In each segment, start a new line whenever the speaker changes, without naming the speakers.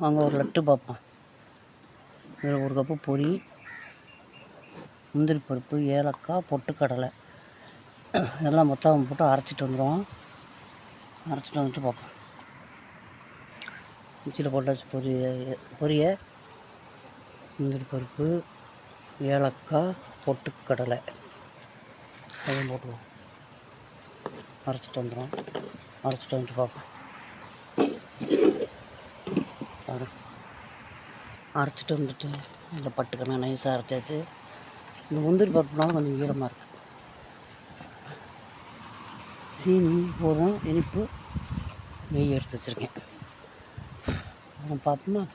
வாங்க ஒரு லட்டு பார்ப்போம். இதில் ஒரு கப்பு பொரி, முந்திரி பருப்பு, ஏலக்காய், பொட்டுக்கடலை இதெல்லாம் மொத்தம் போட்டு அரைச்சிட்டு வந்துடுவோம். அரைச்சிட்டு வந்துட்டு பார்ப்போம். மிக்சியில் போட்டாச்சு. பொரிய முந்திரி பருப்பு, ஏலக்காய், பொட்டுக்கடலை அதையும் போட்டுருவோம். அரைச்சிட்டு வந்துடும். அரைச்சிட்டு வந்துட்டு பார்ப்போம். அரைச்சிட்டு வந்துட்டு இந்த பட்டுக்கணும் நைஸாக அரைச்சாச்சு. இந்த முந்திரி பருப்புனாலும் கொஞ்சம் ஈரமாக இருக்குது. சீனி போதும், இனிப்பு, நெய் எடுத்து வச்சுருக்கேன். பார்ப்போமா?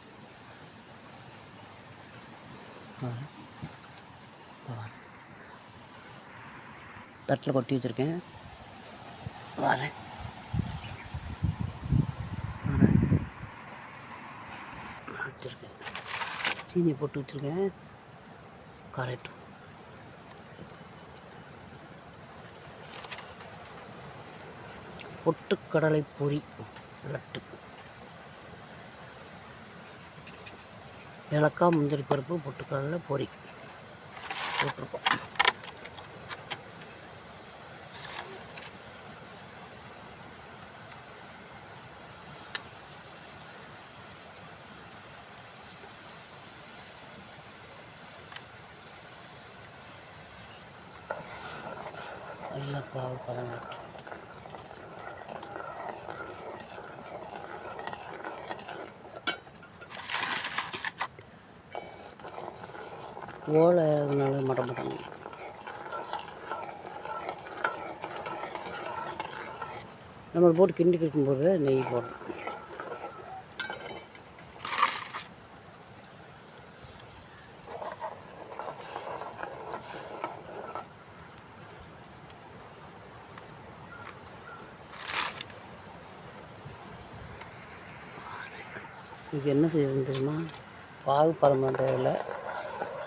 தட்டில் கொட்டி வச்சுருக்கேன். வரேன் வச்சுருக்கேன். சீனியை போட்டு வச்சுருக்கேன். கரெக்ட். பொட்டுக்கடலை பொரி லட்டு, ஏலக்காய், முந்திரி பருப்பு, பொட்டுக்கடலை பொரி போட்டிருக்கோம். எல்லாம் பாவு பழம் ஓலைனால மாட்டாங்க. நம்ம போட்டு கிண்டி இருக்கும்போது நெய் போடணும். இது என்ன செய்யணும் தெரியுமா? பாகு பதம் பண்ணுறதில்ல,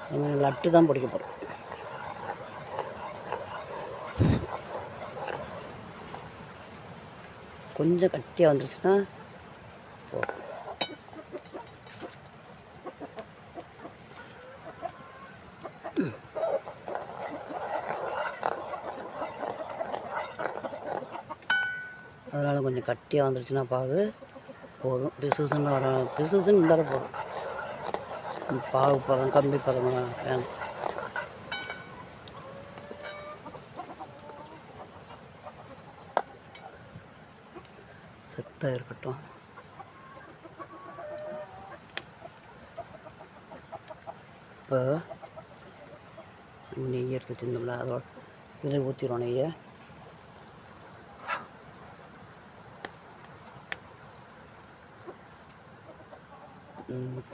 நம்ம லட்டு தான் பிடிக்க போகிறோம். கொஞ்சம் கட்டியாக வந்துருச்சுன்னா போதும். அதனால் கொஞ்சம் கட்டியாக வந்துருச்சுன்னா பாகு போதும். பிசுசுன்னு வர பிசுசுன்னு இருந்தாலும் போதும். பாகு பதம், கம்பி பதம் வேணும். செத்தாக இருக்கட்டும். இப்போ நெய் எடுத்து வச்சுருந்தோம்ல, அதோட இதில் ஊற்றிடுவோம் நெய்யை.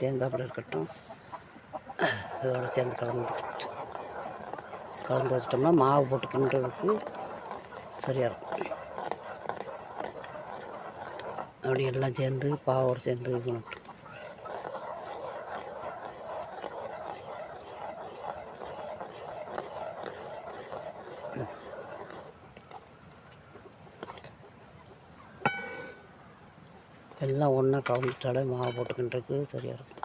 தேங்காய் இருக்கட்டும். இதோட சேர்ந்து கலந்து வச்சிட்டோம்னா மாவு போட்டு கிண்டுறதுக்கு சரியாக இருக்கும். அப்படி எல்லாம் சேர்ந்து பாவோடு சேர்ந்து இது பண்ணிட்டு எல்லாம் ஒன்றா கலந்துட்டாலே மாவு போட்டுக்கின்றதுக்கு சரியாக இருக்கும்.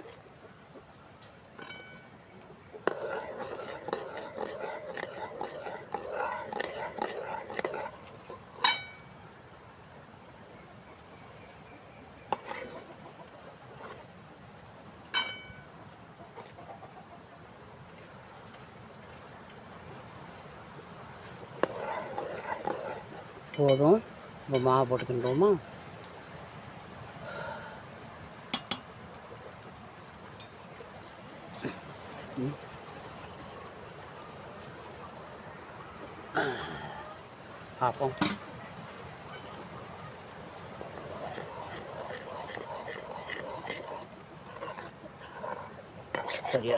போதும். இப்போ மாவு போட்டுக்கின்றோமா? பார்ப்போம். சரியா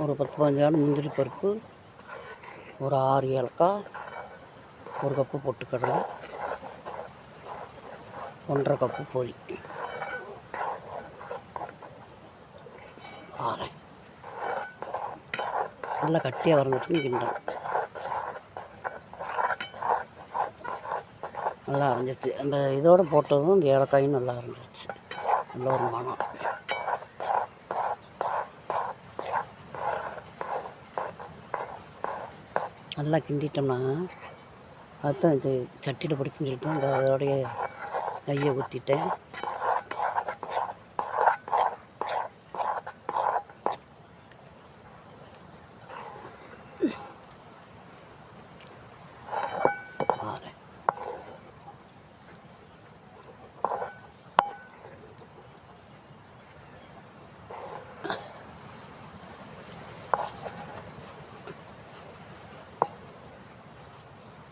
ஒரு 10-15 முந்திரி பருப்பு, ஒரு 6 ஏலக்காய், ஒரு கப்பு பொட்டுக்கடலை, 1.5 கப்பு பொரி. ஆறேன் நல்லா கட்டியாக வரணும் கிண்டணும். நல்லா அரைஞ்சிருச்சு. அந்த இதோடு போட்டதும் இந்த ஏலக்காயும் நல்லா அரைஞ்சிருச்சு. நல்ல ஒரு மணம். நல்லா கிண்டிட்டோம்னா அதுதான் இது சட்டியில் பிடிக்குன்னு சொல்லிட்டு அந்த அதோடைய நெய்யை ஊற்றிட்டேன்.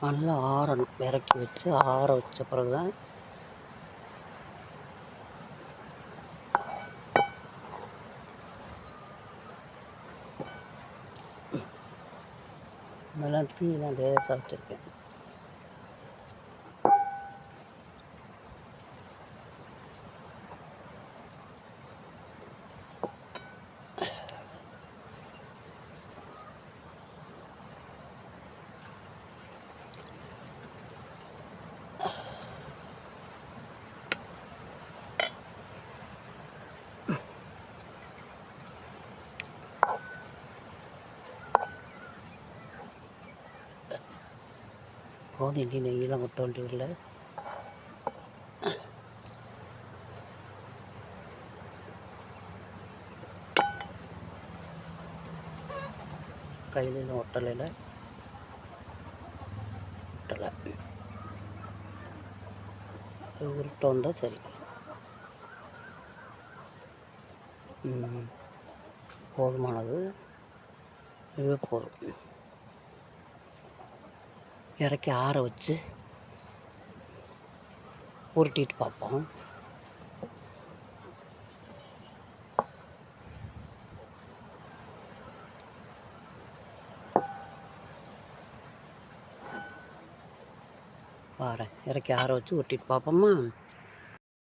நல்லா ஆறணும். இறக்கி வச்சு ஆற வச்ச பிறகு தான் இதெல்லாம் தீயெல்லாம் லேசாக வச்சுருக்கேன். போதும் இனி நெய்யெல்லாம் ஊற்ற வேண்டியதில்லை. கையில் ஒட்டலையில் ஒட்டலை உருட்டு வந்தால் சரி. போதுமானது, இதுவே போதும். இறக்கி ஆற வச்சு உருட்டிட்டு பார்ப்போம். பாரு, இறக்கி ஆற வச்சு உருட்டிட்டு பார்ப்போம்மா.